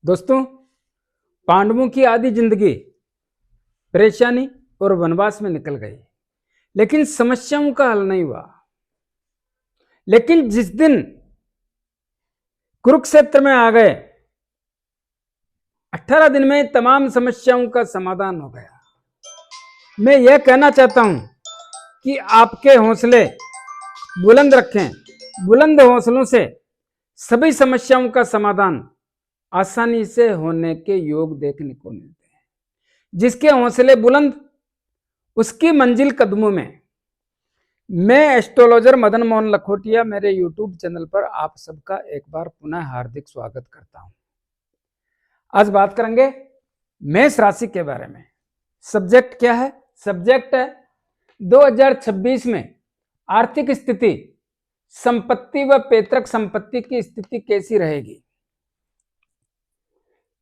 दोस्तों, पांडवों की आधी जिंदगी परेशानी और वनवास में निकल गई, लेकिन समस्याओं का हल नहीं हुआ। लेकिन जिस दिन कुरुक्षेत्र में आ गए, 18 दिन में तमाम समस्याओं का समाधान हो गया। मैं यह कहना चाहता हूं कि आपके हौसले बुलंद रखें। बुलंद हौसलों से सभी समस्याओं का समाधान आसानी से होने के योग देखने को मिलते हैं। जिसके हौसले बुलंद, उसकी मंजिल कदमों में। मैं एस्ट्रोलॉजर मदन मोहन लखोटिया मेरे यूट्यूब चैनल पर आप सबका एक बार पुनः हार्दिक स्वागत करता हूं। आज बात करेंगे मेष राशि के बारे में। सब्जेक्ट क्या है? सब्जेक्ट है 2026 में आर्थिक स्थिति, संपत्ति व पैतृक संपत्ति की स्थिति कैसी रहेगी।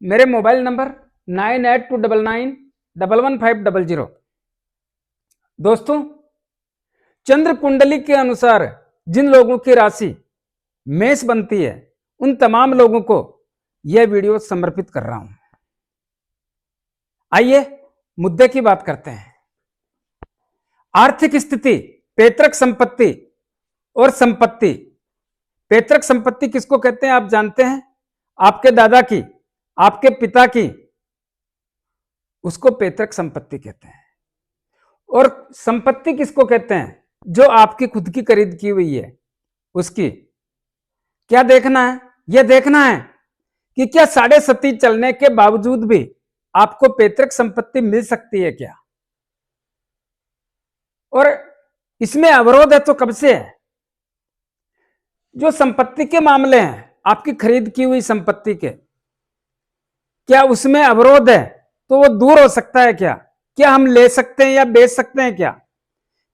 मेरे मोबाइल नंबर 9829911500। दोस्तों, चंद्र कुंडली के अनुसार जिन लोगों की राशि मेष बनती है, उन तमाम लोगों को यह वीडियो समर्पित कर रहा हूं। आइए मुद्दे की बात करते हैं। आर्थिक स्थिति, पैतृक संपत्ति और संपत्ति। पैतृक संपत्ति किसको कहते हैं आप जानते हैं? आपके दादा की, आपके पिता की, उसको पैतृक संपत्ति कहते हैं। और संपत्ति किसको कहते हैं? जो आपकी खुद की खरीद की हुई है, उसकी। क्या देखना है? यह देखना है कि क्या 7.5 चलने के बावजूद भी आपको पैतृक संपत्ति मिल सकती है क्या? और इसमें अवरोध है तो कब से है? जो संपत्ति के मामले हैं, आपकी खरीद की हुई संपत्ति के, क्या उसमें अवरोध है तो वो दूर हो सकता है क्या? क्या हम ले सकते हैं या बेच सकते हैं क्या?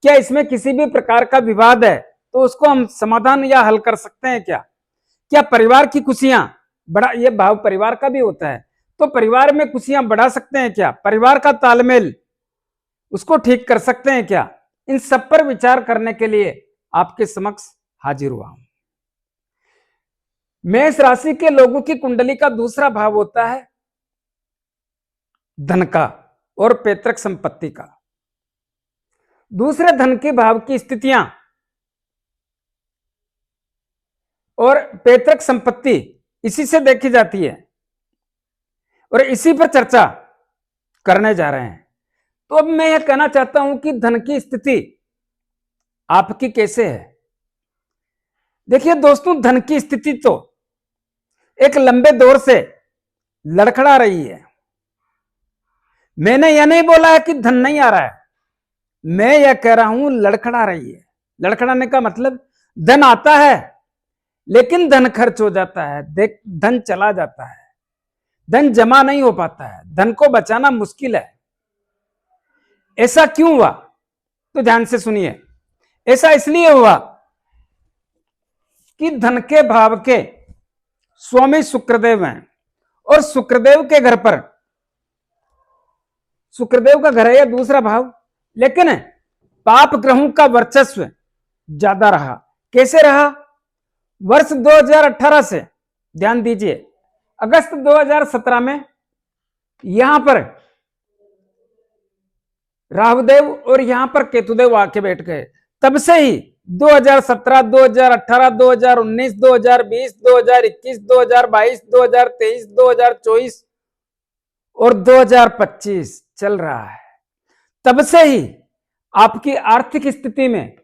क्या इसमें किसी भी प्रकार का विवाद है तो उसको हम समाधान या हल कर सकते हैं क्या? क्या परिवार की खुशियां बड़ा, ये भाव परिवार का भी होता है, तो परिवार में खुशियां बढ़ा सकते हैं क्या? परिवार का तालमेल उसको ठीक कर सकते हैं क्या? इन सब पर विचार करने के लिए आपके समक्ष हाजिर हुआ हूं। मेष राशि के लोगों की कुंडली का दूसरा भाव होता है धन का और पैतृक संपत्ति का। दूसरे धन के भाव की स्थितियां और पैतृक संपत्ति इसी से देखी जाती है और इसी पर चर्चा करने जा रहे हैं। तो अब मैं यह कहना चाहता हूं कि धन की स्थिति आपकी कैसे है। देखिए दोस्तों, धन की स्थिति तो एक लंबे दौर से लड़खड़ा रही है। मैंने यह नहीं बोला है कि धन नहीं आ रहा है, मैं यह कह रहा हूं लड़खड़ा रही है। लड़खड़ाने का मतलब धन आता है लेकिन धन खर्च हो जाता है, धन चला जाता है, धन जमा नहीं हो पाता है, धन को बचाना मुश्किल है। ऐसा क्यों हुआ? तो ध्यान से सुनिए। ऐसा इसलिए हुआ कि धन के भाव के स्वामी शुक्रदेव हैं और शुक्रदेव के घर पर, शुक्रदेव का घर है यह दूसरा भाव, लेकिन पाप ग्रहों का वर्चस्व ज्यादा रहा। कैसे रहा? वर्ष 2018 से, ध्यान दीजिए, अगस्त 2017 में यहां पर राहुदेव और यहां पर केतुदेव आके बैठ गए। तब से ही 2017, 2018, 2019, 2020, 2021, 2022, 2023, 2024 और 2025 चल रहा है। तब से ही आपकी आर्थिक स्थिति में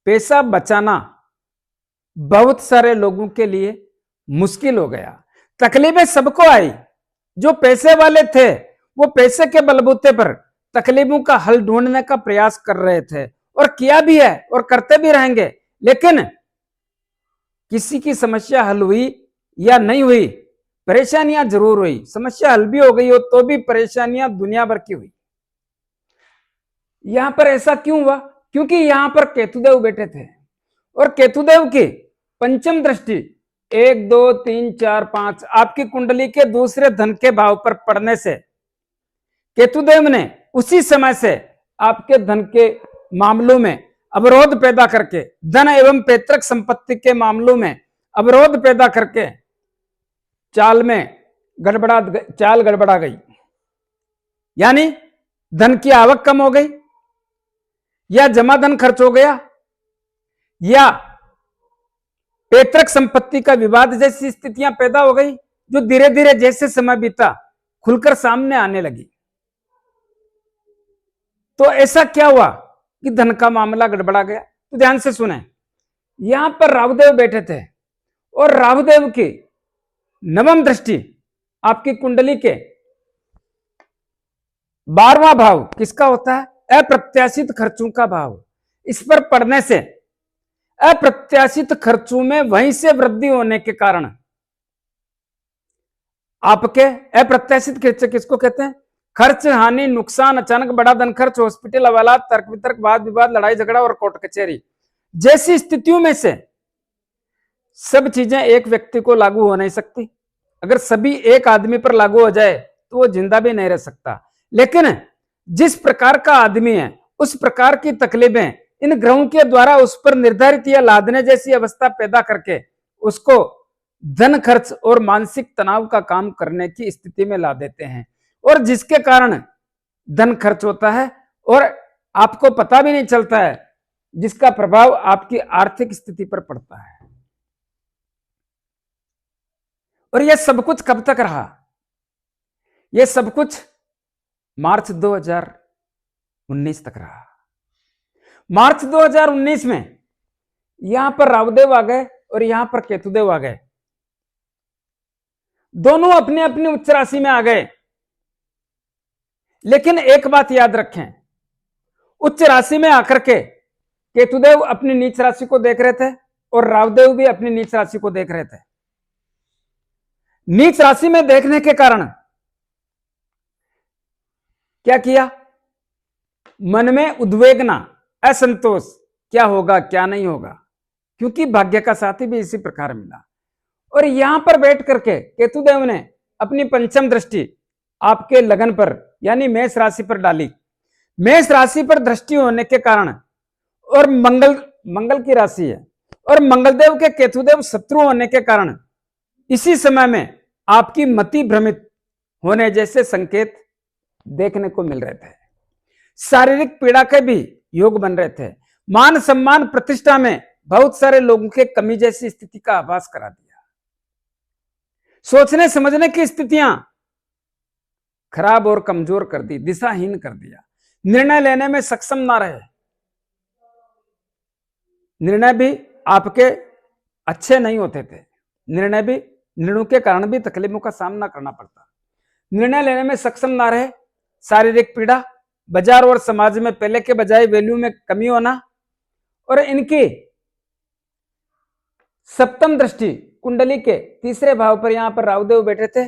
पैसा बचाना बहुत सारे लोगों के लिए मुश्किल हो गया। तकलीफें सबको आई। जो पैसे वाले थे वो पैसे के बलबूते पर तकलीफों का हल ढूंढने का प्रयास कर रहे थे और किया भी है और करते भी रहेंगे। लेकिन किसी की समस्या हल हुई या नहीं हुई, परेशानियां जरूर हुई। समस्या हल भी हो गई हो तो भी परेशानियां दुनिया भर की हुई। यहां पर ऐसा क्यों हुआ? क्योंकि यहां पर केतुदेव बैठे थे और केतुदेव की पंचम दृष्टि 1, 2, 3, 4, 5 आपकी कुंडली के दूसरे धन के भाव पर पड़ने से केतुदेव ने उसी समय से आपके धन के मामलों में अवरोध पैदा करके, धन एवं पैतृक संपत्ति के मामलों में अवरोध पैदा करके चाल में चाल गड़बड़ा गई, यानी धन की आवक कम हो गई, या जमा धन खर्च हो गया, या पैतृक संपत्ति का विवाद जैसी स्थितियां पैदा हो गई, जो धीरे धीरे जैसे समय बीता खुलकर सामने आने लगी। तो ऐसा क्या हुआ कि धन का मामला गड़बड़ा गया? तो ध्यान से सुने, यहां पर राहुदेव बैठे थे और राहुदेव की नवम दृष्टि आपकी कुंडली के 12वां भाव किसका होता है? अप्रत्याशित खर्चों का भाव। इस पर पड़ने से अप्रत्याशित खर्चों में वहीं से वृद्धि होने के कारण आपके अप्रत्याशित खर्च किसको कहते हैं? खर्च, हानि, नुकसान, अचानक बड़ा धन खर्च, हॉस्पिटल हवालात, तर्क वितर्क, वाद विवाद, लड़ाई झगड़ा और कोर्ट कचहरी जैसी स्थितियों में से सब चीजें एक व्यक्ति को लागू हो नहीं सकती। अगर सभी एक आदमी पर लागू हो जाए तो वो जिंदा भी नहीं रह सकता। लेकिन जिस प्रकार का आदमी है उस प्रकार की तकलीफें इन ग्रहों के द्वारा उस पर निर्धारित या लादने जैसी अवस्था पैदा करके उसको धन खर्च और मानसिक तनाव का काम करने की स्थिति में ला देते हैं, और जिसके कारण धन खर्च होता है और आपको पता भी नहीं चलता है, जिसका प्रभाव आपकी आर्थिक स्थिति पर पड़ता है। और यह सब कुछ कब तक रहा? यह सब कुछ मार्च 2019 तक रहा। मार्च 2019 में यहां पर राहुदेव आ गए और यहां पर केतुदेव आ गए। दोनों अपने अपने उच्च राशि में आ गए। लेकिन एक बात याद रखें, उच्च राशि में आकर के केतुदेव अपनी नीच राशि को देख रहे थे और राहुदेव भी अपनी नीच राशि को देख रहे थे। नीच राशि में देखने के कारण क्या किया? मन में उद्वेगना, असंतोष, क्या होगा क्या नहीं होगा, क्योंकि भाग्य का साथी भी इसी प्रकार मिला। और यहां पर बैठ करके केतुदेव ने अपनी पंचम दृष्टि आपके लगन पर यानी मेष राशि पर डाली। मेष राशि पर दृष्टि होने के कारण, और मंगल की राशि है, और मंगलदेव के केतुदेव शत्रु होने के कारण इसी समय में आपकी मति भ्रमित होने जैसे संकेत देखने को मिल रहे थे। शारीरिक पीड़ा के भी योग बन रहे थे। मान सम्मान प्रतिष्ठा में बहुत सारे लोगों के कमी जैसी स्थिति का आभास करा दिया। सोचने समझने की स्थितियां खराब और कमजोर कर दी, दिशाहीन कर दिया। निर्णय लेने में सक्षम ना रहे। निर्णय भी आपके अच्छे नहीं होते थे। निर्णयों के कारण भी तकलीफों का सामना करना पड़ता। निर्णय लेने में सक्षम ना रहे। शारीरिक पीड़ा, बाजार और समाज में पहले के बजाय वैल्यू में कमी होना, और इनकी सप्तम दृष्टि कुंडली के तीसरे भाव पर यहां पर राहुदेव बैठे थे।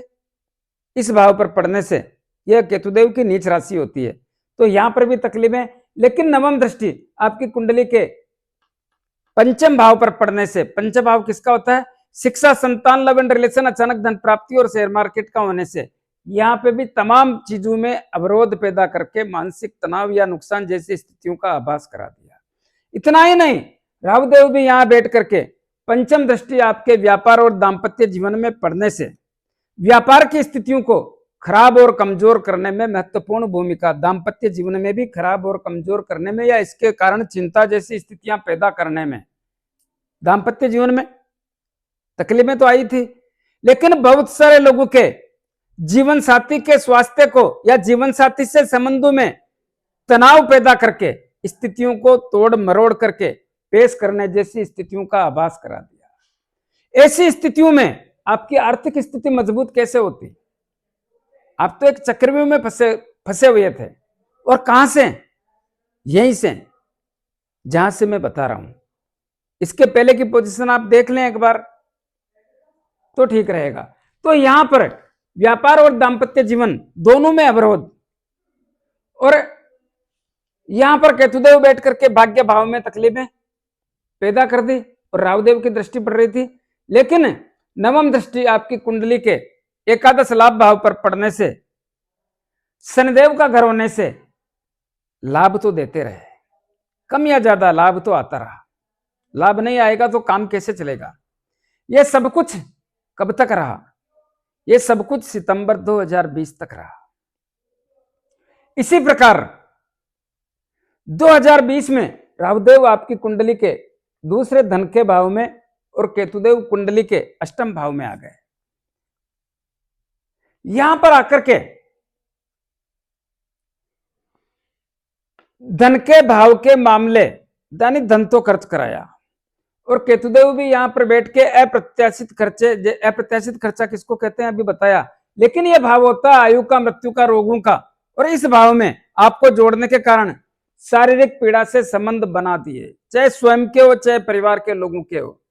इस भाव पर पड़ने से यह केतुदेव की नीच राशि होती है, तो यहां पर भी तकलीफें। लेकिन नवम दृष्टि आपकी कुंडली के पंचम भाव पर पड़ने से, पंचम भाव किसका होता है? शिक्षा, संतान, लव एंड रिलेशन, अचानक धन प्राप्ति और शेयर मार्केट का होने से यहाँ पे भी तमाम चीजों में अवरोध पैदा करके मानसिक तनाव या नुकसान जैसी स्थितियों का आभास करा दिया। इतना ही नहीं, राहुदेव भी यहाँ बैठ करके पंचम दृष्टि आपके व्यापार और दाम्पत्य जीवन में पड़ने से व्यापार की स्थितियों को खराब और कमजोर करने में महत्वपूर्ण भूमिका, दाम्पत्य जीवन में भी खराब और कमजोर करने में या इसके कारण चिंता जैसी स्थितियां पैदा करने में, दाम्पत्य जीवन में तकलीफें तो आई थी, लेकिन बहुत सारे लोगों के जीवन साथी के स्वास्थ्य को या जीवन साथी से संबंधों में तनाव पैदा करके स्थितियों को तोड़ मरोड़ करके पेश करने जैसी स्थितियों का आभास करा दिया। ऐसी स्थितियों में आपकी आर्थिक स्थिति मजबूत कैसे होती? आप तो एक चक्रव्यूह में फंसे हुए थे। और कहां से? यहीं से, जहां से मैं बता रहा हूं। इसके पहले की पोजीशन आप देख लें एक बार तो ठीक रहेगा। तो यहां पर व्यापार और दाम्पत्य जीवन दोनों में अवरोध, और यहां पर केतुदेव बैठ करके भाग्य भाव में तकलीफें पैदा कर दी और राहुदेव की दृष्टि पड़ रही थी। लेकिन नवम दृष्टि आपकी कुंडली के एकादश लाभ भाव पर पड़ने से, शनिदेव का घर होने से लाभ तो देते रहे, कम या ज्यादा लाभ तो आता रहा। लाभ नहीं आएगा तो काम कैसे चलेगा? यह सब कुछ कब तक रहा? ये सब कुछ सितंबर 2020 तक रहा। इसी प्रकार 2020 में राहुदेव आपकी कुंडली के दूसरे धन के भाव में और केतुदेव कुंडली के अष्टम भाव में आ गए। यहां पर आकर के धन के भाव के मामले यानी धन तो खर्च कराया, और केतुदेव भी यहां पर बैठ के अप्रत्याशित खर्चे, अप्रत्याशित खर्चा किसको कहते हैं अभी बताया, लेकिन यह भाव होता है आयु का, मृत्यु का, रोगों का, और इस भाव में आपको जोड़ने के कारण शारीरिक पीड़ा से संबंध बना दिए, चाहे स्वयं के हो चाहे परिवार के लोगों के हो,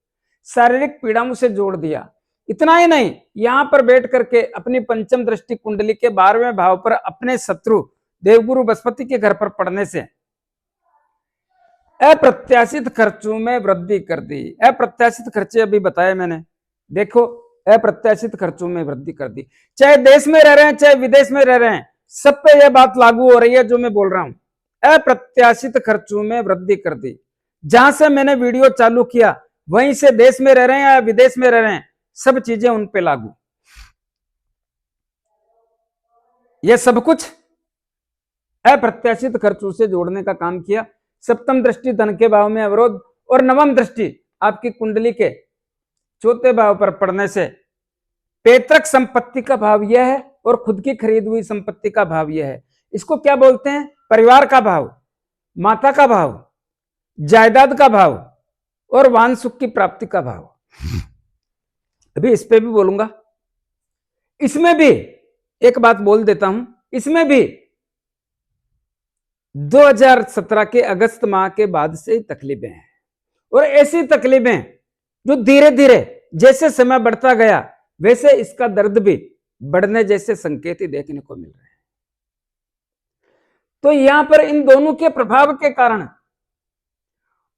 शारीरिक पीड़ाओं से जोड़ दिया। इतना ही नहीं, यहां पर बैठ करके अपनी पंचम दृष्टि कुंडली के 12वें भाव पर अपने शत्रु देवगुरु बृहस्पति के घर पर पड़ने से अप्रत्याशित खर्चों में वृद्धि कर दी। अप्रत्याशित खर्चे अभी बताए मैंने, देखो अप्रत्याशित खर्चों में वृद्धि कर दी, चाहे देश में रह रहे हैं चाहे विदेश में रह रहे हैं, सब पे यह बात लागू हो रही है जो मैं बोल रहा हूं। अप्रत्याशित खर्चों में वृद्धि कर दी। जहां से मैंने वीडियो चालू किया वहीं से देश में रह रहे हैं या विदेश में रह रहे हैं, सब चीजें उन पे लागू। यह सब कुछ अप्रत्याशित खर्चों से जोड़ने का काम किया। सप्तम दृष्टि धन के भाव में अवरोध और नवम दृष्टि आपकी कुंडली के चौथे भाव पर पड़ने से पैतृक संपत्ति का भाव यह है और खुद की खरीद हुई संपत्ति का भाव यह है। इसको क्या बोलते हैं? परिवार का भाव, माता का भाव, जायदाद का भाव और वाहन सुख की प्राप्ति का भाव। अभी इस पे भी बोलूंगा। इसमें भी एक बात बोल देता हूं, इसमें भी 2017 के अगस्त माह के बाद से ही तकलीफें हैं, और ऐसी तकलीफें जो धीरे धीरे जैसे समय बढ़ता गया वैसे इसका दर्द भी बढ़ने जैसे संकेत ही देखने को मिल रहे हैं। तो यहां पर इन दोनों के प्रभाव के कारण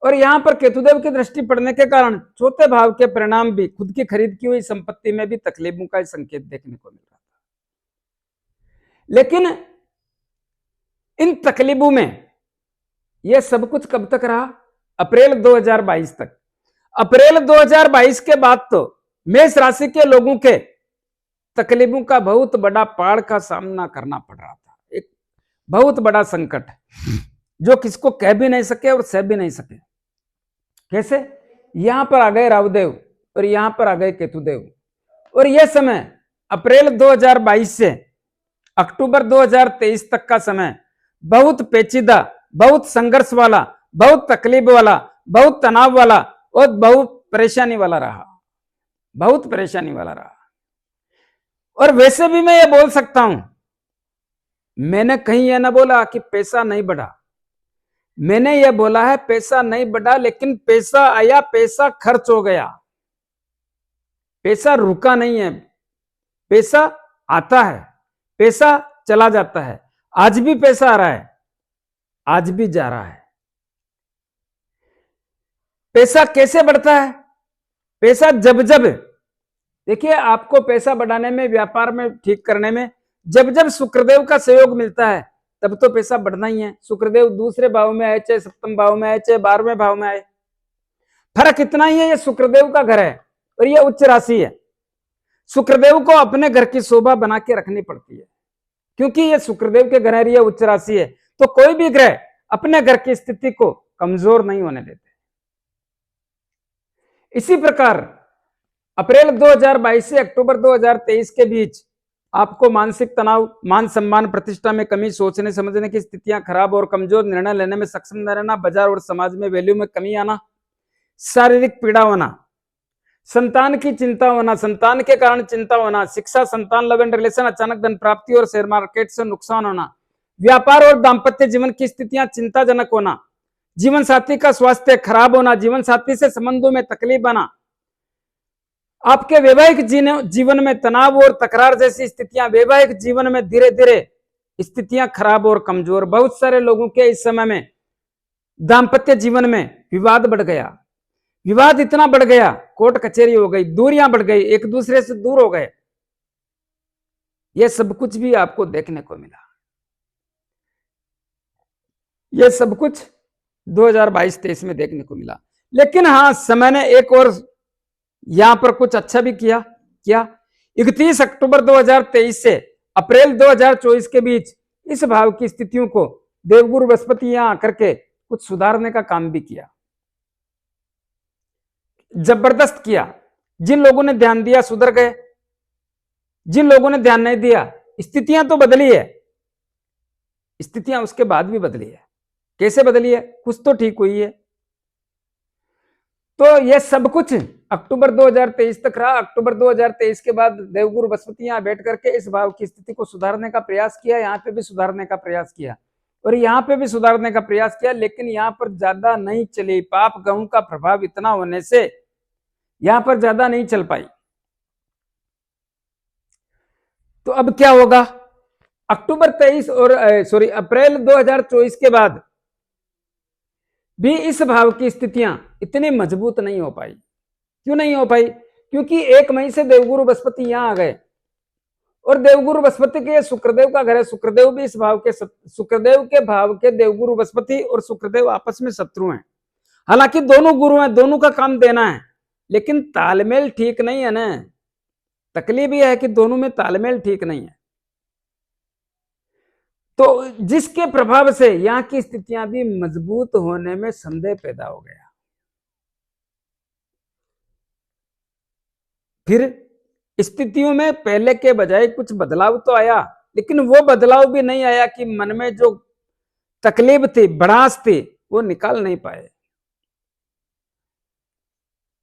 और यहां पर केतुदेव की दृष्टि पड़ने के कारण चौथे भाव के परिणाम भी खुद की खरीद की हुई संपत्ति में भी तकलीफों का संकेत देखने को मिल रहा था। लेकिन इन तकलीफों में यह सब कुछ कब तक रहा? अप्रैल 2022 तक। अप्रैल 2022 के बाद तो मेष राशि के लोगों के तकलीफों का बहुत बड़ा पहाड़ का सामना करना पड़ रहा था, एक बहुत बड़ा संकट जो किसको कह भी नहीं सके और सह भी नहीं सके। कैसे? यहां पर आ गए राहुदेव और यहां पर आ गए केतुदेव, और यह समय अप्रैल 2022 से अक्टूबर 2023 तक का समय बहुत पेचीदा, बहुत संघर्ष वाला, बहुत तकलीफ वाला, बहुत तनाव वाला और बहुत परेशानी वाला रहा, बहुत परेशानी वाला रहा। और वैसे भी मैं ये बोल सकता हूं, मैंने कहीं यह ना बोला कि पैसा नहीं बढ़ा, मैंने यह बोला है पैसा नहीं बढ़ा, लेकिन पैसा आया, पैसा खर्च हो गया, पैसा रुका नहीं है, पैसा आता है, पैसा चला जाता है। आज भी पैसा आ रहा है, आज भी जा रहा है। पैसा कैसे बढ़ता है? पैसा जब जब, देखिए आपको पैसा बढ़ाने में, व्यापार में, ठीक करने में जब जब शुक्रदेव का सहयोग मिलता है तब तो पैसा बढ़ना ही है। शुक्रदेव दूसरे भाव में आए, चाहे सप्तम भाव में आए, चाहे 12वें भाव में आए, फर्क इतना ही है, ये शुक्रदेव का घर है और ये उच्च राशि है। शुक्रदेव को अपने घर की शोभा बना के रखनी पड़ती है, क्योंकि ये शुक्रदेव के घर है, ये उच्च राशि है, तो कोई भी ग्रह अपने घर की स्थिति को कमजोर नहीं होने देते। इसी प्रकार अप्रैल 2022 से अक्टूबर 2023 के बीच आपको मानसिक तनाव, मान सम्मान, प्रतिष्ठा में कमी, सोचने समझने की स्थितियां खराब और कमजोर, निर्णय लेने में सक्षम न रहना, बाजार और समाज में वैल्यू में कमी आना, शारीरिक पीड़ा होना, संतान की चिंता होना, संतान के कारण चिंता होना, शिक्षा, संतान, लव एंड रिलेशन, अचानक धन प्राप्ति और शेयर मार्केट से नुकसान होना, व्यापार और दाम्पत्य जीवन की स्थितियां चिंताजनक होना, जीवन साथी का स्वास्थ्य खराब होना, जीवन साथी से संबंधों में तकलीफ आना, आपके वैवाहिक जीवन में तनाव और तकरार जैसी स्थितियां, वैवाहिक जीवन में धीरे धीरे स्थितियां खराब और कमजोर। बहुत सारे लोगों के इस समय में दाम्पत्य जीवन में विवाद बढ़ गया, विवाद इतना बढ़ गया, कोर्ट कचहरी हो गई, दूरियां बढ़ गई, एक दूसरे से दूर हो गए। यह सब कुछ भी आपको देखने को मिला। यह सब कुछ 2022-23 में देखने को मिला। लेकिन हाँ, समय ने एक और यहां पर कुछ अच्छा भी किया। क्या? 31 अक्टूबर 2023 से अप्रैल 2024 के बीच इस भाव की स्थितियों को देवगुरु बृहस्पति यहां आकर के कुछ सुधारने का काम भी किया, जबरदस्त किया। जिन लोगों ने ध्यान दिया सुधर गए, जिन लोगों ने ध्यान नहीं दिया, स्थितियां तो बदली है, स्थितियां उसके बाद भी बदली है। कैसे बदली है? कुछ तो ठीक हुई है। तो यह सब कुछ अक्टूबर 2023 तक रहा। अक्टूबर 2023 के बाद देवगुरु बृहस्पति यहां बैठ करके इस भाव की स्थिति को सुधारने का प्रयास किया, यहां पे भी सुधारने का प्रयास किया और यहां पे भी सुधारने का प्रयास किया, लेकिन यहां पर ज्यादा नहीं चली। पाप ग्रहों का प्रभाव इतना होने से यहां पर ज्यादा नहीं चल पाई। तो अब क्या होगा? अक्टूबर 23 और अप्रैल 2024 के बाद भी इस भाव की स्थितियां इतनी मजबूत नहीं हो पाई। क्यों नहीं हो पाई? क्योंकि 1 मई से देवगुरु बृहस्पति यहां आ गए और देवगुरु बृहस्पति के शुक्रदेव का घर है। शुक्रदेव भी इस भाव के, शुक्रदेव के भाव के देवगुरु बृहस्पति और शुक्रदेव आपस में शत्रु हैं। हालांकि दोनों गुरु हैं, दोनों का काम देना है, लेकिन तालमेल ठीक नहीं है ना। तकलीफ यह है कि दोनों में तालमेल ठीक नहीं है। तो जिसके प्रभाव से यहां की स्थितियां भी मजबूत होने में संदेह पैदा हो गया। फिर स्थितियों में पहले के बजाय कुछ बदलाव तो आया, लेकिन वो बदलाव भी नहीं आया कि मन में जो तकलीफ थी, भड़ास थी, वो निकाल नहीं पाए।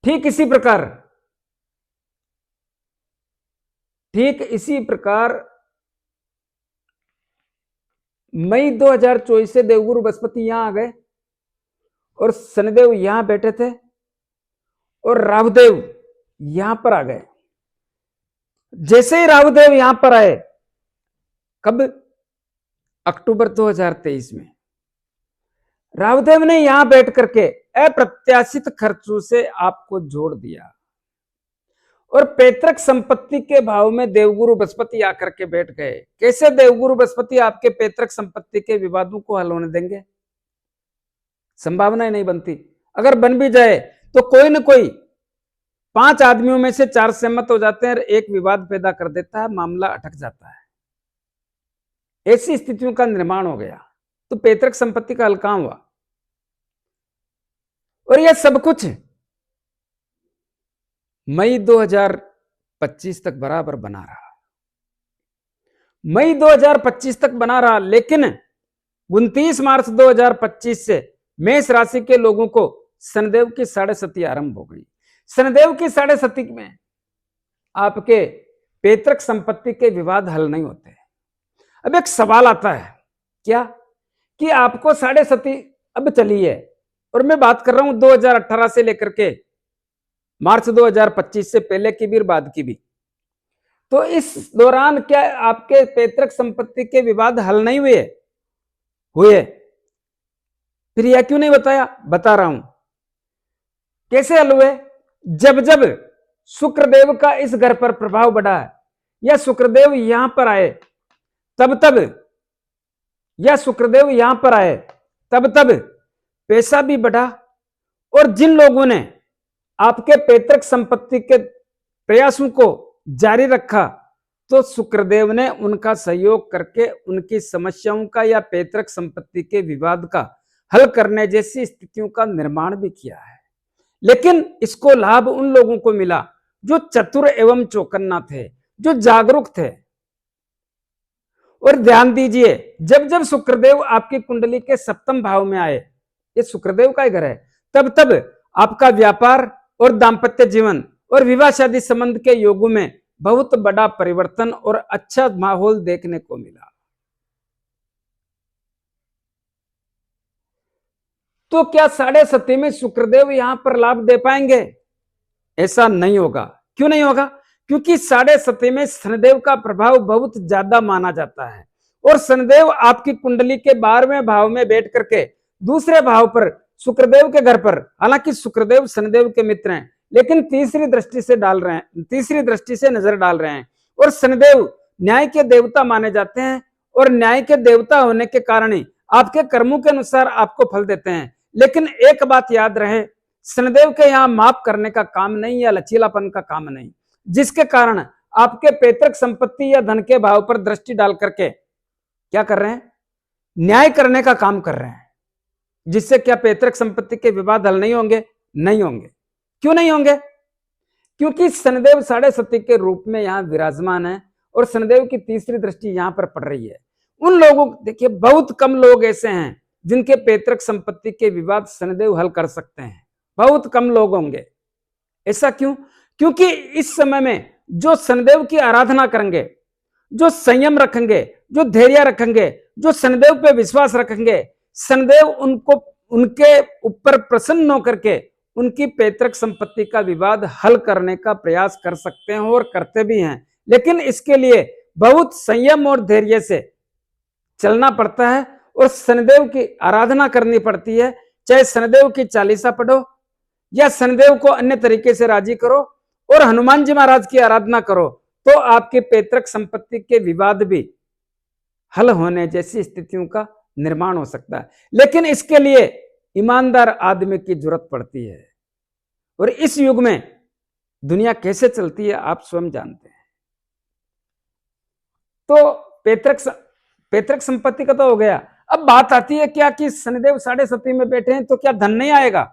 ठीक इसी प्रकार मई 2024 से देवगुरु बृहस्पति यहां आ गए और शनिदेव यहां बैठे थे और राहुदेव यहां पर आ गए। जैसे ही राहुदेव यहां पर आए, कब? अक्टूबर 2023 में राहुदेव ने यहां बैठ करके अप्रत्याशित खर्चों से आपको जोड़ दिया और पैतृक संपत्ति के भाव में देवगुरु बृहस्पति आकर के बैठ गए। कैसे देवगुरु बृहस्पति आपके पैतृक संपत्ति के विवादों को हल होने देंगे? संभावना ही नहीं बनती। अगर बन भी जाए तो कोई न कोई 5 आदमियों में से 4 सहमत हो जाते हैं और एक विवाद पैदा कर देता है, मामला अटक जाता है। ऐसी स्थितियों का निर्माण हो गया। तो पैतृक संपत्ति का हल कहां हुआ? और यह सब कुछ मई 2025 तक बराबर बना रहा। मई 2025 तक बना रहा, लेकिन 29 मार्च 2025 से मेष राशि के लोगों को शनिदेव की 6.5 आरंभ हो गई। शनिदेव की 6.5 में आपके पैतृक संपत्ति के विवाद हल नहीं होते। अब एक सवाल आता है, क्या? कि आपको 6.5 अब चली है और मैं बात कर रहा हूं 2018 से लेकर के मार्च 2025 से पहले की भी और बाद की भी। तो इस दौरान क्या आपके पैतृक संपत्ति के विवाद हल नहीं हुए? हुए। फिर यह क्यों नहीं बताया? बता रहा हूं कैसे हल हुए। जब जब शुक्रदेव का इस घर पर प्रभाव बढ़ा या शुक्रदेव यहां पर आए, तब तब या शुक्रदेव यहां पर आए तब तब पैसा भी बढ़ा। और जिन लोगों ने आपके पैतृक संपत्ति के प्रयासों को जारी रखा, तो शुक्रदेव ने उनका सहयोग करके उनकी समस्याओं का या पैतृक संपत्ति के विवाद का हल करने जैसी स्थितियों का निर्माण भी किया है। लेकिन इसको लाभ उन लोगों को मिला जो चतुर एवं चौकन्ना थे, जो जागरूक थे। और ध्यान दीजिए, जब जब शुक्रदेव आपकी कुंडली के 7वें भाव में आए, ये शुक्रदेव का ही घर है, तब तब आपका व्यापार और दाम्पत्य जीवन और विवाह शादी संबंध के योगों में बहुत बड़ा परिवर्तन और अच्छा माहौल देखने को मिला। तो क्या 6.5 में शुक्रदेव यहां पर लाभ दे पाएंगे? ऐसा नहीं होगा। क्यों नहीं होगा? क्योंकि 6.5 में शनिदेव का प्रभाव बहुत ज्यादा माना जाता है और शनिदेव आपकी कुंडली के 12वें भाव में बैठ करके दूसरे भाव पर शुक्रदेव के घर पर, हालांकि शुक्रदेव शनिदेव के मित्र हैं, लेकिन तीसरी दृष्टि से डाल रहे हैं, तीसरी दृष्टि से नजर डाल रहे हैं। और शनिदेव न्याय के देवता माने जाते हैं और न्याय के देवता होने के कारण ही आपके कर्मों के अनुसार आपको फल देते हैं। लेकिन एक बात याद रहे, शनिदेव के यहाँ माफ करने का काम नहीं या लचीलापन का काम नहीं, जिसके कारण आपके पैतृक संपत्ति या धन के भाव पर दृष्टि डाल करके क्या कर रहे हैं, न्याय करने का काम कर रहे हैं, जिससे क्या पैतृक संपत्ति के विवाद हल नहीं होंगे? नहीं होंगे। क्यों नहीं होंगे? क्योंकि शनिदेव 7.5 के रूप में यहां विराजमान है और शनिदेव की तीसरी दृष्टि यहां पर पड़ रही है। उन लोगों, देखिए बहुत कम लोग ऐसे हैं जिनके पैतृक संपत्ति के विवाद शनिदेव हल कर सकते हैं, बहुत कम लोग होंगे। ऐसा क्यों? क्योंकि इस समय में जो शनिदेव की आराधना करेंगे, जो संयम रखेंगे, जो धैर्य रखेंगे, जो शनिदेव पे विश्वास रखेंगे, शनिदेव उनको, उनके ऊपर प्रसन्न होकर के उनकी पैतृक संपत्ति का विवाद हल करने का प्रयास कर सकते हैं और करते भी हैं। लेकिन इसके लिए बहुत संयम और धैर्य से चलना पड़ता है और शनिदेव की आराधना करनी पड़ती है। चाहे शनिदेव की चालीसा पढ़ो या शनिदेव को अन्य तरीके से राजी करो और हनुमान जी महाराज की आराधना करो, तो आपकी पैतृक संपत्ति के विवाद भी हल होने जैसी स्थितियों का निर्माण हो सकता है। लेकिन इसके लिए ईमानदार आदमी की जरूरत पड़ती है और इस युग में दुनिया कैसे चलती है आप स्वयं जानते हैं। तो पैतृक संपत्ति का तो हो गया। अब बात आती है क्या कि शनिदेव 7.5 में बैठे हैं तो क्या धन नहीं आएगा?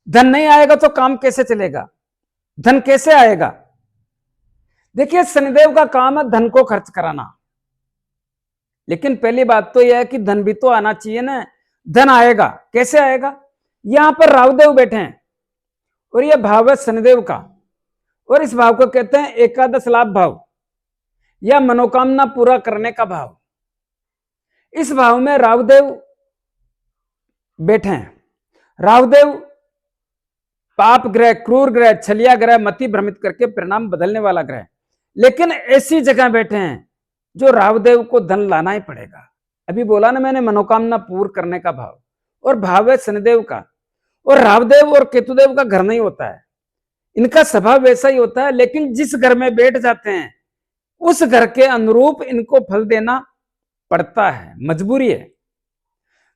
धन नहीं आएगा तो काम कैसे चलेगा? धन कैसे आएगा? देखिए शनिदेव का काम है धन को खर्च कराना, लेकिन पहली बात तो यह है कि धन भी तो आना चाहिए ना। धन आएगा कैसे आएगा? यहां पर राहुदेव बैठे हैं और यह भाव है शनिदेव का, और इस भाव को कहते हैं एकादश लाभ भाव या मनोकामना पूरा करने का भाव। इस भाव में राहुदेव बैठे हैं। राहुदेव पाप ग्रह, क्रूर ग्रह, छलिया ग्रह, मति भ्रमित करके परिणाम बदलने वाला ग्रह, लेकिन ऐसी जगह बैठे हैं जो राहुदेव को धन लाना ही पड़ेगा। अभी बोला ना मैंने, मनोकामना पूर्ण करने का भाव, और भाव है शनिदेव का। और राहुदेव और केतुदेव का घर नहीं होता है, इनका स्वभाव वैसा ही होता है, लेकिन जिस घर में बैठ जाते हैं उस घर के अनुरूप इनको फल देना पड़ता है, मजबूरी है।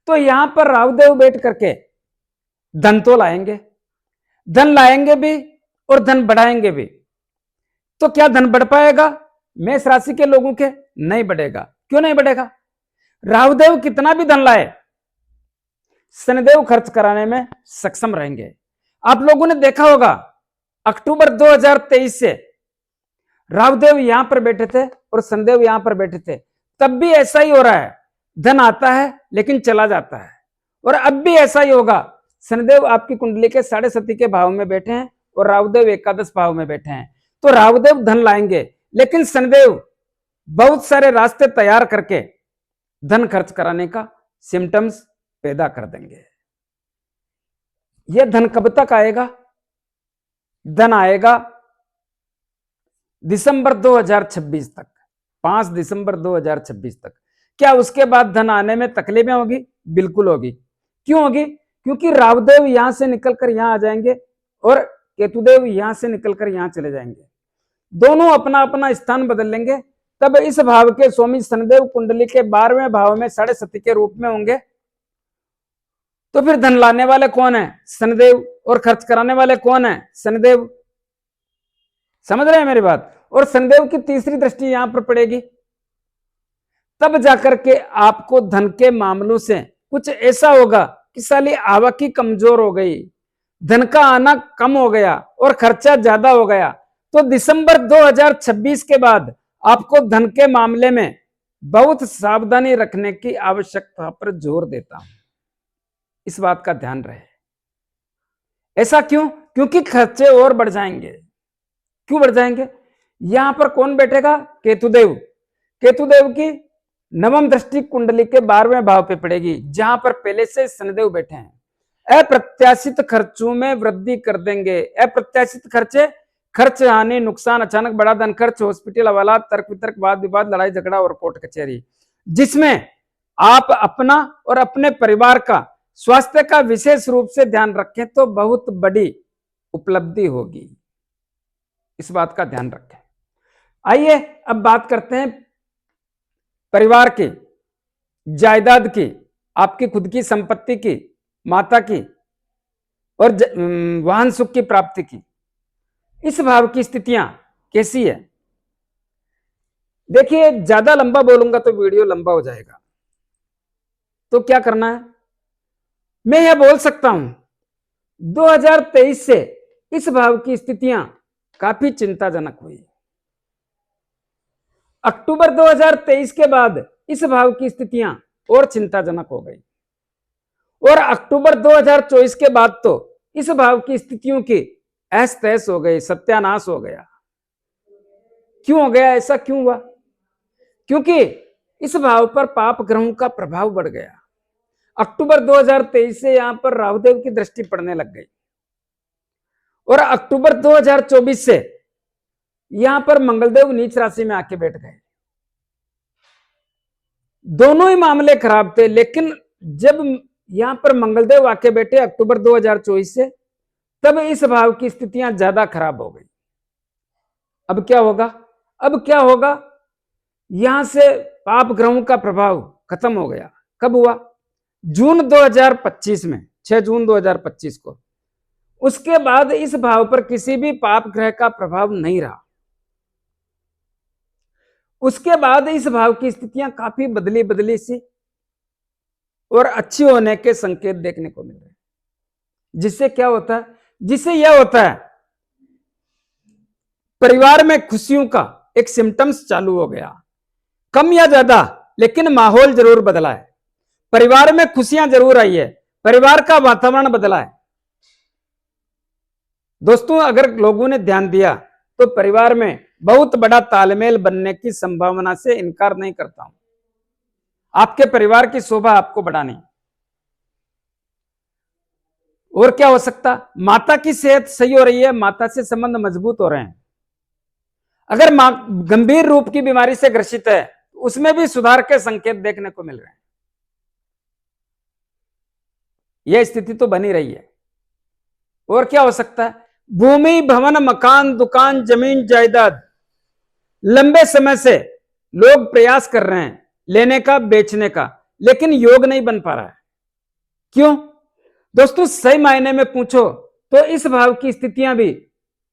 तो यहां पर राहुदेव बैठ करके धन तो लाएंगे, धन लाएंगे भी और धन बढ़ाएंगे भी। तो क्या धन बढ़ पाएगा मेष राशि के लोगों के? नहीं बढ़ेगा। क्यों नहीं बढ़ेगा? राहुदेव कितना भी धन लाए, शनिदेव खर्च कराने में सक्षम रहेंगे। आप लोगों ने देखा होगा अक्टूबर 2023 से राहुदेव यहां पर बैठे थे और शनिदेव यहां पर बैठे थे, तब भी ऐसा ही हो रहा है। धन आता है लेकिन चला जाता है, और अब भी ऐसा ही होगा। शनिदेव आपकी कुंडली के 7.5 के भाव में बैठे हैं और राहुदेव एकादश भाव में बैठे हैं। तो राहुदेव धन लाएंगे, लेकिन शनिदेव बहुत सारे रास्ते तैयार करके धन खर्च कराने का सिम्टम्स पैदा कर देंगे। यह धन कब तक आएगा? धन आएगा दिसंबर 2026 तक, 5 दिसंबर 2026 तक। क्या उसके बाद धन आने में तकलीफें होगी? बिल्कुल होगी। क्यों होगी? क्योंकि राहुदेव यहां से निकलकर यहां आ जाएंगे और केतुदेव यहां से निकलकर यहां चले जाएंगे। दोनों अपना अपना स्थान बदल लेंगे। तब इस भाव के स्वामी शनिदेव कुंडली के 12वें भाव में 7.5 के रूप में होंगे। तो फिर धन लाने वाले कौन है? शनिदेव। और खर्च कराने वाले कौन है? शनिदेव। समझ रहे हैं मेरी बात? और शनिदेव की तीसरी दृष्टि यहां पर पड़ेगी, तब जाकर के आपको धन के मामलों से कुछ ऐसा होगा कि साली आवक कमजोर हो गई, धन का आना कम हो गया और खर्चा ज्यादा हो गया। तो दिसंबर 2026 के बाद आपको धन के मामले में बहुत सावधानी रखने की आवश्यकता पर जोर देता हूं। इस बात का ध्यान रहे। ऐसा क्यों? क्योंकि खर्चे और बढ़ जाएंगे। क्यों बढ़ जाएंगे? यहां पर कौन बैठेगा? केतुदेव। केतुदेव की 9वीं दृष्टि कुंडली के 12वें भाव पे पड़ेगी, जहां पर पहले से शनिदेव बैठे हैं। अप्रत्याशित खर्चों में वृद्धि कर देंगे। अप्रत्याशित खर्चे, खर्च, हानि, नुकसान, अचानक बड़ा धन खर्च, हॉस्पिटल हवाला, तर्क वितर्क, वाद विवाद, लड़ाई झगड़ा और कोर्ट कचहरी, जिसमें आप अपना और अपने परिवार का स्वास्थ्य का विशेष रूप से ध्यान रखें तो बहुत बड़ी उपलब्धि होगी। इस बात का ध्यान रखें। आइए अब बात करते हैं परिवार की, जायदाद की, आपकी खुद की संपत्ति की, माता की और वाहन सुख की प्राप्ति की। इस भाव की स्थितियां कैसी है? देखिए ज्यादा लंबा बोलूंगा तो वीडियो लंबा हो जाएगा, तो क्या करना है, मैं यह बोल सकता हूं 2023 से इस भाव की स्थितियां काफी चिंताजनक हुई। अक्टूबर 2023 के बाद इस भाव की स्थितियां और चिंताजनक हो गई, और अक्टूबर 2024 के बाद तो इस भाव की स्थितियों की ऐस तैस हो गई, सत्यानाश हो गया। क्यों हो गया, ऐसा क्यों हुआ? क्योंकि इस भाव पर पाप ग्रहों का प्रभाव बढ़ गया। अक्टूबर 2023 से यहां पर राहुदेव की दृष्टि पड़ने लग गई, और अक्टूबर 2024 से यहां पर मंगलदेव नीच राशि में आके बैठ गए। दोनों ही मामले खराब थे, लेकिन जब यहां पर मंगलदेव आके बैठे अक्टूबर 2024 से, तब इस भाव की स्थितियां ज्यादा खराब हो गई। अब क्या होगा? अब क्या होगा, यहां से पाप ग्रहों का प्रभाव खत्म हो गया। कब हुआ? जून 2025 में, 6 जून 2025 को। उसके बाद इस भाव पर किसी भी पाप ग्रह का प्रभाव नहीं रहा। उसके बाद इस भाव की स्थितियां काफी बदली बदली सी और अच्छी होने के संकेत देखने को मिल रहे हैं। जिससे क्या होता है? जिससे यह होता है परिवार में खुशियों का एक सिम्टम्स चालू हो गया, कम या ज्यादा, लेकिन माहौल जरूर बदला है। परिवार में खुशियां जरूर आई है, परिवार का वातावरण बदला है। दोस्तों अगर लोगों ने ध्यान दिया तो परिवार में बहुत बड़ा तालमेल बनने की संभावना से इनकार नहीं करता हूं। आपके परिवार की शोभा आपको बढ़ानी। और क्या हो सकता? माता की सेहत सही हो रही है, माता से संबंध मजबूत हो रहे हैं। अगर मां गंभीर रूप की बीमारी से ग्रसित है, उसमें भी सुधार के संकेत देखने को मिल रहे हैं। यह स्थिति तो बनी रही है। और क्या हो सकता है? भूमि, भवन, मकान, दुकान, जमीन, जायदाद लंबे समय से लोग प्रयास कर रहे हैं लेने का, बेचने का, लेकिन योग नहीं बन पा रहा है। क्यों? दोस्तों सही मायने में पूछो तो इस भाव की स्थितियां भी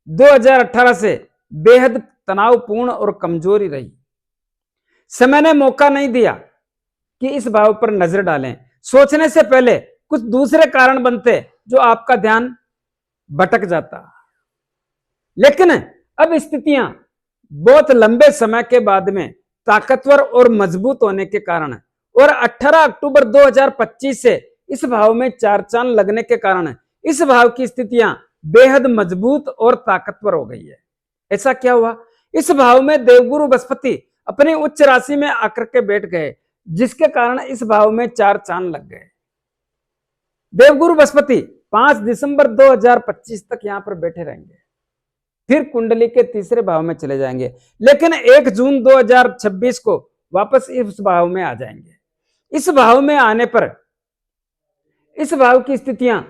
2018 से बेहद तनावपूर्ण और कमजोरी रही। समय ने मौका नहीं दिया कि इस भाव पर नजर डालें। सोचने से पहले कुछ दूसरे कारण बनते जो आपका ध्यान भटक जाता। लेकिन अब स्थितियां बहुत लंबे समय के बाद में ताकतवर और मजबूत होने के कारण और 18 अक्टूबर 2025 से इस भाव में चार चांद लगने के कारण इस भाव की स्थितियां बेहद मजबूत और ताकतवर हो गई है। ऐसा क्या हुआ? इस भाव में देवगुरु बृहस्पति अपनी उच्च राशि में आकर के बैठ गए, जिसके कारण इस भाव में चार चांद लग गए। देवगुरु बृहस्पति 5 दिसंबर 2025 तक यहां पर बैठे रहेंगे, फिर कुंडली के तीसरे भाव में चले जाएंगे, लेकिन 1 जून 2026 को वापस इस भाव में आ जाएंगे। इस भाव में आने पर इस भाव की स्थितियां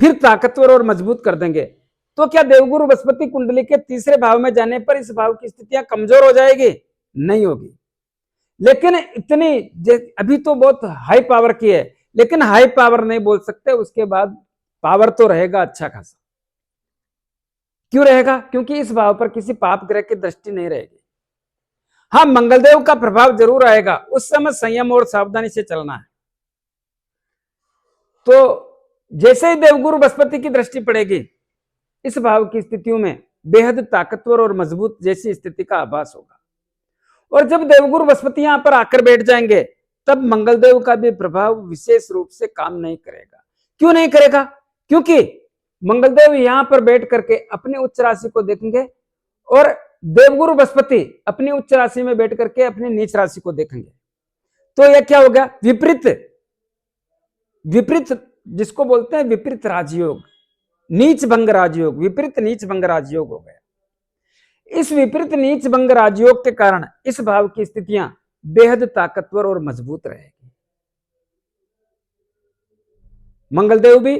फिर ताकतवर और मजबूत कर देंगे। तो क्या देवगुरु बृहस्पति कुंडली के तीसरे भाव में जाने पर इस भाव की स्थितियां कमजोर हो जाएगी? नहीं होगी, लेकिन इतनी अभी तो बहुत हाई पावर की है, लेकिन हाई पावर नहीं बोल सकते, उसके बाद पावर तो रहेगा अच्छा खासा। क्यों रहेगा? क्योंकि इस भाव पर किसी पाप ग्रह की दृष्टि नहीं रहेगी। हाँ, मंगलदेव का प्रभाव जरूर आएगा, उस समय संयम और सावधानी से चलना है। तो जैसे ही देवगुरु बृहस्पति की दृष्टि पड़ेगी, इस भाव की स्थितियों में बेहद ताकतवर और मजबूत जैसी स्थिति का आभास होगा। और जब देवगुरु बृहस्पति यहां पर आकर बैठ जाएंगे, तब मंगलदेव का भी प्रभाव विशेष रूप से काम नहीं करेगा। क्यों नहीं करेगा? क्योंकि मंगलदेव यहां पर बैठ करके अपनी उच्च राशि को देखेंगे और देवगुरु बृहस्पति अपनी उच्च राशि में बैठ करके अपनी नीच राशि को देखेंगे। तो यह क्या हो गया? विपरीत जिसको बोलते हैं विपरीत राजयोग, नीच भंग राजयोग, विपरीत नीच भंग राजयोग हो गया। इस विपरीत नीच भंग राजयोग के कारण इस भाव की स्थितियां बेहद ताकतवर और मजबूत रहेगी। मंगलदेव भी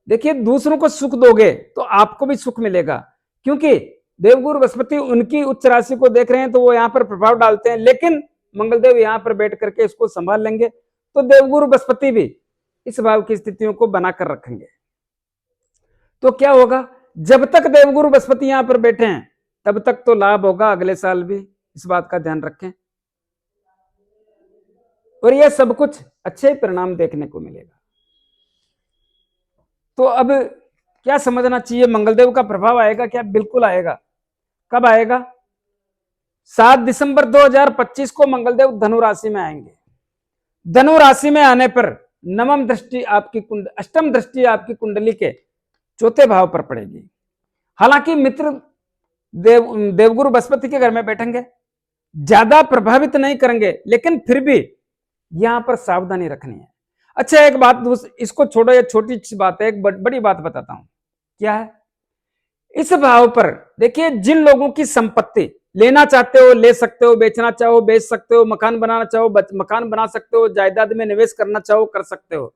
देखिए, दूसरों को सुख दोगे तो आपको भी सुख मिलेगा, क्योंकि देवगुरु बृहस्पति उनकी उच्च राशि को देख रहे हैं तो वो यहां पर प्रभाव डालते हैं, लेकिन मंगलदेव यहां पर बैठ करके इसको संभाल लेंगे। तो देवगुरु बृहस्पति भी इस भाव की स्थितियों को बनाकर रखेंगे। तो क्या होगा? जब तक देवगुरु बृहस्पति यहां पर बैठे हैं तब तक तो लाभ होगा, अगले साल भी, इस बात का ध्यान रखें। और यह सब कुछ अच्छे परिणाम देखने को मिलेगा। तो अब क्या समझना चाहिए, मंगलदेव का प्रभाव आएगा क्या? बिल्कुल आएगा। कब आएगा? 7 दिसंबर 2025 को मंगलदेव धनु राशि में आएंगे। धनु राशि में आने पर नवम दृष्टि आपकी अष्टम दृष्टि आपकी कुंडली के चौथे भाव पर पड़ेगी। हालांकि मित्र देवगुरु बृहस्पति के घर में बैठेंगे, ज्यादा प्रभावित नहीं करेंगे, लेकिन फिर भी यहां पर सावधानी रखनी है। अच्छा, एक बात इसको छोड़ो, ये छोटी सी बात है, एक बड़ी बात बताता हूं। क्या है? इस भाव पर देखिए, जिन लोगों की संपत्ति लेना चाहते हो ले सकते हो, बेचना चाहो बेच सकते हो, मकान बनाना चाहो मकान बना सकते हो, जायदाद में निवेश करना चाहो कर सकते हो।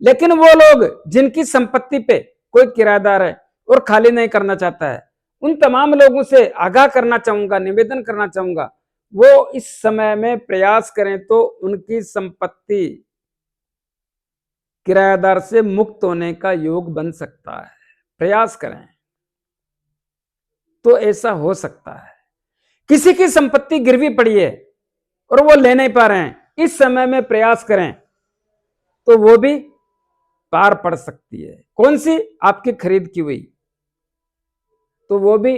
लेकिन वो लोग जिनकी संपत्ति पे कोई किराएदार है और खाली नहीं करना चाहता है, उन तमाम लोगों से आगाह करना चाहूंगा, निवेदन करना चाहूंगा, वो इस समय में प्रयास करें तो उनकी संपत्ति किराएदार से मुक्त होने का योग बन सकता है। प्रयास करें तो ऐसा हो सकता है। किसी की संपत्ति गिरवी पड़ी है और वो ले नहीं पा रहे हैं, इस समय में प्रयास करें तो वो भी पार पड़ सकती है। कौन सी? आपकी खरीद की हुई, तो वो भी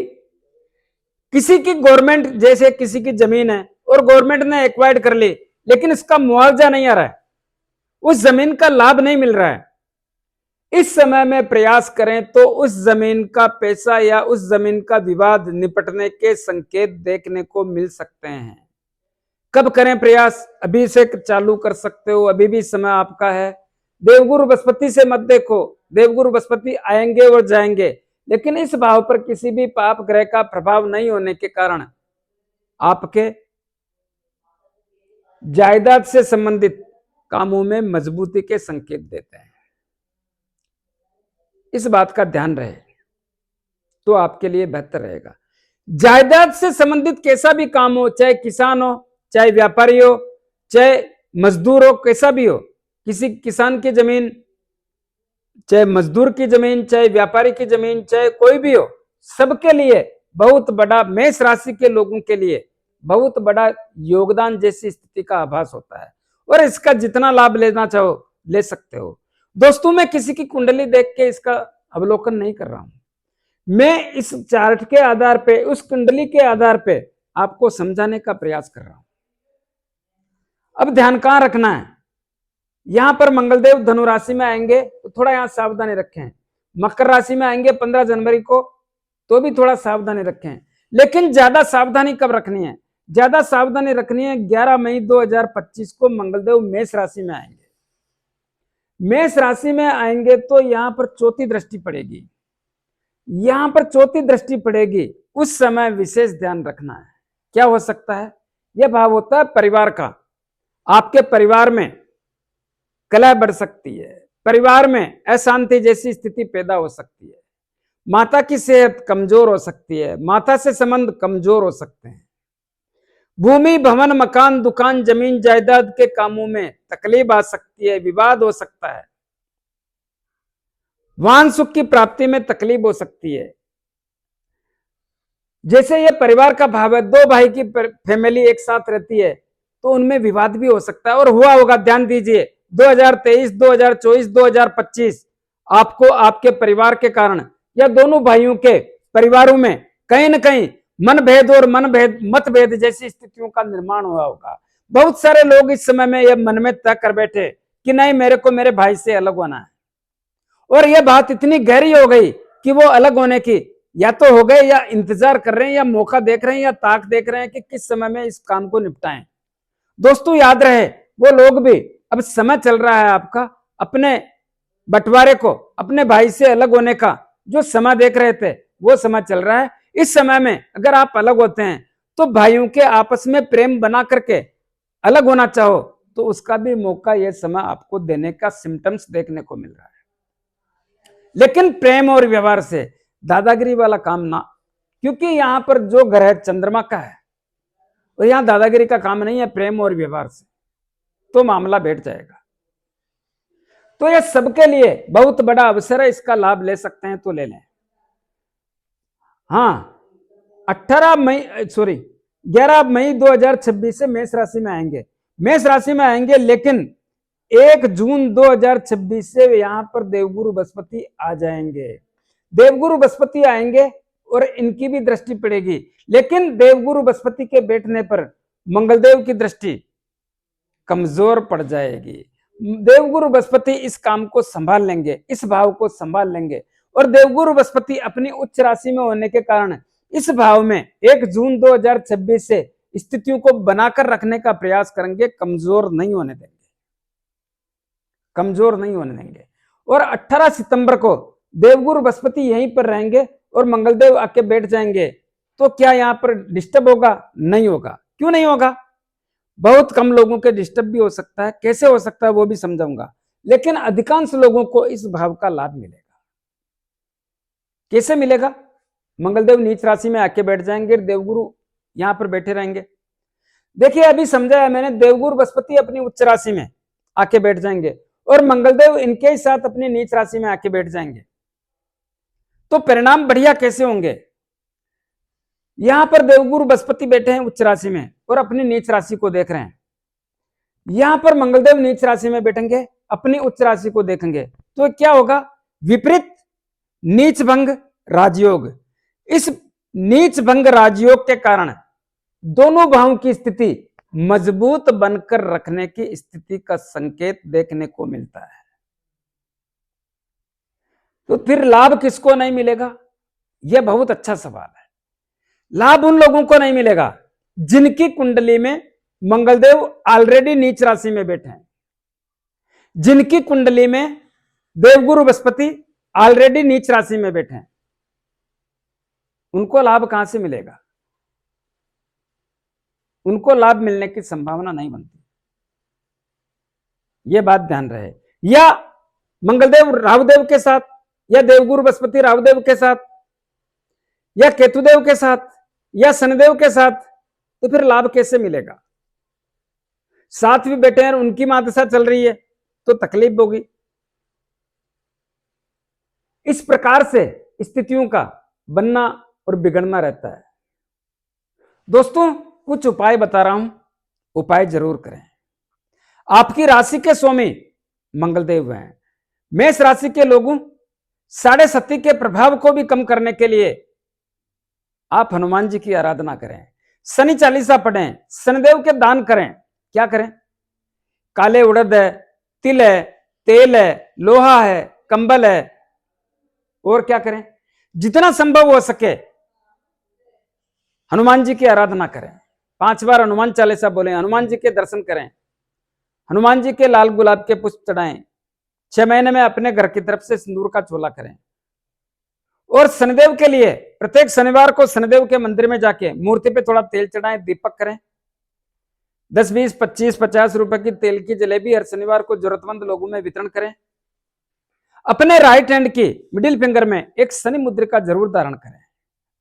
किसी की गवर्नमेंट, जैसे किसी की जमीन है और गवर्नमेंट ने एक्वायर्ड कर ली, लेकिन इसका मुआवजा नहीं आ रहा है, उस जमीन का लाभ नहीं मिल रहा है, इस समय में प्रयास करें तो उस जमीन का पैसा या उस जमीन का विवाद निपटने के संकेत देखने को मिल सकते हैं। कब करें प्रयास? अभी से चालू कर सकते हो, अभी भी समय आपका है। देवगुरु बृहस्पति से मत देखो, देवगुरु बृहस्पति आएंगे और जाएंगे, लेकिन इस भाव पर किसी भी पाप ग्रह का प्रभाव नहीं होने के कारण आपके जायदाद से संबंधित कामों में मजबूती के संकेत देते हैं। इस बात का ध्यान रहे तो आपके लिए बेहतर रहेगा। जायदाद से संबंधित कैसा भी काम हो, चाहे किसान हो, चाहे व्यापारी हो, चाहे मजदूर हो, कैसा भी हो, किसी किसान की जमीन, चाहे मजदूर की जमीन, चाहे व्यापारी की जमीन, चाहे कोई भी हो, सबके लिए बहुत बड़ा, मेष राशि के लोगों के लिए बहुत बड़ा योगदान जैसी स्थिति का आभास होता है और इसका जितना लाभ लेना चाहो ले सकते हो। दोस्तों, मैं किसी की कुंडली देख के इसका अवलोकन नहीं कर रहा हूं, मैं इस चार्ट के आधार पे, उस कुंडली के आधार पे आपको समझाने का प्रयास कर रहा हूं। अब ध्यान कहां रखना है? यहां पर मंगलदेव धनु राशि में आएंगे तो थोड़ा यहां सावधानी रखें। मकर राशि में आएंगे 15 जनवरी को, तो भी थोड़ा सावधानी रखें। लेकिन ज्यादा सावधानी कब रखनी है? ज्यादा सावधानी रखनी है 11 मई 2025 को मंगलदेव मेष राशि में आएंगे। मेष राशि में आएंगे तो यहां पर चौथी दृष्टि पड़ेगी, यहां पर चौथी दृष्टि पड़ेगी, उस समय विशेष ध्यान रखना है। क्या हो सकता है? यह भाव होता है परिवार का। आपके परिवार में कलह बढ़ सकती है, परिवार में अशांति जैसी स्थिति पैदा हो सकती है, माता की सेहत कमजोर हो सकती है, माता से संबंध कमजोर हो सकते हैं, भूमि भवन मकान दुकान जमीन जायदाद के कामों में तकलीफ आ सकती है, विवाद हो सकता है, वाहन सुख की प्राप्ति में तकलीफ हो सकती है। जैसे ये परिवार का भाव है, दो भाई की फैमिली एक साथ रहती है तो उनमें विवाद भी हो सकता है और हुआ होगा। ध्यान दीजिए, 2023, 2024, 2025 आपको आपके परिवार के कारण या दोनों भाइयों के परिवारों में कहीं ना कहीं मनभेद और मतभेद जैसी स्थितियों का निर्माण हुआ होगा। बहुत सारे लोग इस समय में यह मन में तय कर बैठे कि नहीं, मेरे को मेरे भाई से अलग होना है, और यह बात इतनी गहरी हो गई कि वो अलग होने की या तो हो गए या इंतजार कर रहे हैं या मौका देख रहे हैं या ताक देख रहे हैं कि किस समय में इस काम को निपटाएं। दोस्तों, याद रहे, वो लोग भी, अब समय चल रहा है आपका अपने बंटवारे को, अपने भाई से अलग होने का जो समय देख रहे थे वो समय चल रहा है। इस समय में अगर आप अलग होते हैं तो भाइयों के आपस में प्रेम बना करके अलग होना चाहो तो उसका भी मौका यह समय आपको देने का सिम्टम्स देखने को मिल रहा है। लेकिन प्रेम और व्यवहार से दादागिरी वाला काम ना, क्योंकि यहां पर जो ग्रह चंद्रमा का है और यहां दादागिरी का काम नहीं है, प्रेम और व्यवहार से तो मामला बैठ जाएगा। तो यह सबके लिए बहुत बड़ा अवसर है, इसका लाभ ले सकते हैं तो ले लें। हाँ, 11 मई 2026 से मेष राशि में आएंगे। मेष राशि में आएंगे, लेकिन 1 जून 2026 से यहां पर देवगुरु बृहस्पति आ जाएंगे। देवगुरु बृहस्पति आएंगे और इनकी भी दृष्टि पड़ेगी, लेकिन देवगुरु बृहस्पति के बैठने पर मंगलदेव की दृष्टि कमजोर पड़ जाएगी। देवगुरु बृहस्पति इस काम को संभाल लेंगे, इस भाव को संभाल लेंगे, और देवगुरु बृहस्पति अपनी उच्च राशि में होने के कारण इस भाव में 1 जून 2026 से स्थितियों को बनाकर रखने का प्रयास करेंगे, कमजोर नहीं होने देंगे, कमजोर नहीं होने देंगे। और 18 सितंबर को देवगुरु बृहस्पति यहीं पर रहेंगे और मंगलदेव आके बैठ जाएंगे। तो क्या यहां पर डिस्टर्ब होगा? नहीं होगा। क्यों नहीं होगा? बहुत कम लोगों के डिस्टर्ब भी हो सकता है, कैसे हो सकता है वो भी समझाऊंगा, लेकिन अधिकांश लोगों को इस भाव का लाभ मिलेगा। कैसे मिलेगा? मंगलदेव नीच राशि में आके बैठ जाएंगे, देवगुरु यहां पर बैठे रहेंगे। देखिए, अभी समझाया मैंने, देवगुरु बृहस्पति अपनी उच्च राशि में आके बैठ जाएंगे और मंगलदेव इनके ही साथ अपनी नीच राशि में आके बैठ जाएंगे। तो परिणाम बढ़िया कैसे होंगे? यहां पर देवगुरु बृहस्पति बैठे हैं उच्च राशि में और अपनी नीच राशि को देख रहे हैं। यहां पर मंगलदेव नीच राशि में बैठेंगे, अपनी उच्च राशि को देखेंगे, तो क्या होगा? विपरीत नीच भंग राजयोग। इस नीच भंग राजयोग के कारण दोनों भावों की स्थिति मजबूत बनकर रखने की स्थिति का संकेत देखने को मिलता है। तो फिर लाभ किसको नहीं मिलेगा? यह बहुत अच्छा सवाल है। लाभ उन लोगों को नहीं मिलेगा जिनकी कुंडली में मंगलदेव ऑलरेडी नीच राशि में बैठे हैं, जिनकी कुंडली में देवगुरु बृहस्पति ऑलरेडी नीच राशि में बैठे हैं। उनको लाभ कहां से मिलेगा? उनको लाभ मिलने की संभावना नहीं बनती, यह बात ध्यान रहे। या मंगलदेव राहुदेव के साथ, या देवगुरु बृहस्पति राहुदेव के साथ, या केतुदेव के साथ, या शनिदेव के साथ, तो फिर लाभ कैसे मिलेगा? साथ भी बैठे हैं, उनकी महादशा चल रही है तो तकलीफ होगी। इस प्रकार से स्थितियों का बनना और बिगड़ना रहता है। दोस्तों, कुछ उपाय बता रहा हूं, उपाय जरूर करें। आपकी राशि के स्वामी मंगलदेव हैं। मेष राशि के लोगों, साढ़े सती के प्रभाव को भी कम करने के लिए आप हनुमान जी की आराधना करें, शनि चालीसा पढ़ें, शनिदेव के दान करें। क्या करें? काले उड़द है, तिल है, तेल है, लोहा है, कंबल है। और क्या करें? जितना संभव हो सके हनुमान जी की आराधना करें, 5 बार हनुमान चालीसा बोलें, हनुमान जी के दर्शन करें, हनुमान जी के लाल गुलाब के पुष्प चढ़ाएं, 6 महीने में अपने घर की तरफ से सिंदूर का चोला करें। और शनिदेव के लिए प्रत्येक शनिवार को शनिदेव के मंदिर में जाके मूर्ति पे थोड़ा तेल चढ़ाएं, दीपक करें। 10, 20, 25, 50 रुपए की तेल की जलेबी हर शनिवार को जरूरतमंद लोगों में वितरण करें। अपने राइट हैंड की मिडिल फिंगर में एक शनि मुद्रिका जरूर धारण करें,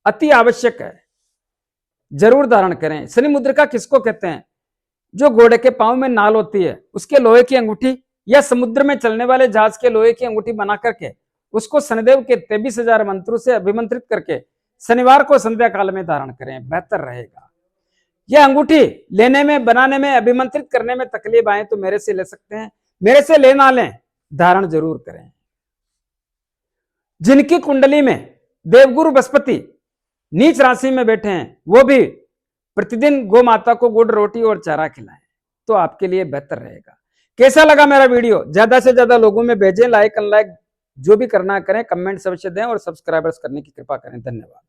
अति आवश्यक है, जरूर धारण करें। शनि मुद्रिका किसको कहते हैं? जो घोड़े के पांव में नाल होती है, उसके लोहे की अंगूठी, या समुद्र में चलने वाले जहाज के लोहे की अंगूठी बना करके उसको शनिदेव के 23,000 मंत्रों से अभिमंत्रित करके शनिवार को संध्या काल में धारण करें, बेहतर रहेगा। यह अंगूठी लेने में, बनाने में, अभिमंत्रित करने में तकलीफ आए तो मेरे से ले सकते हैं, मेरे से ले ना लें, धारण जरूर करें। जिनकी कुंडली में देवगुरु बृहस्पति नीच राशि में बैठे हैं, वो भी प्रतिदिन गौ माता को गुड़ रोटी और चारा खिलाएं, तो आपके लिए बेहतर रहेगा। कैसा लगा मेरा वीडियो? ज्यादा से ज्यादा लोगों में भेजें, लाइक अनलाइक जो भी करना करें, कमेंट अवश्य दें और सब्सक्राइबर्स करने की कृपा करें। धन्यवाद।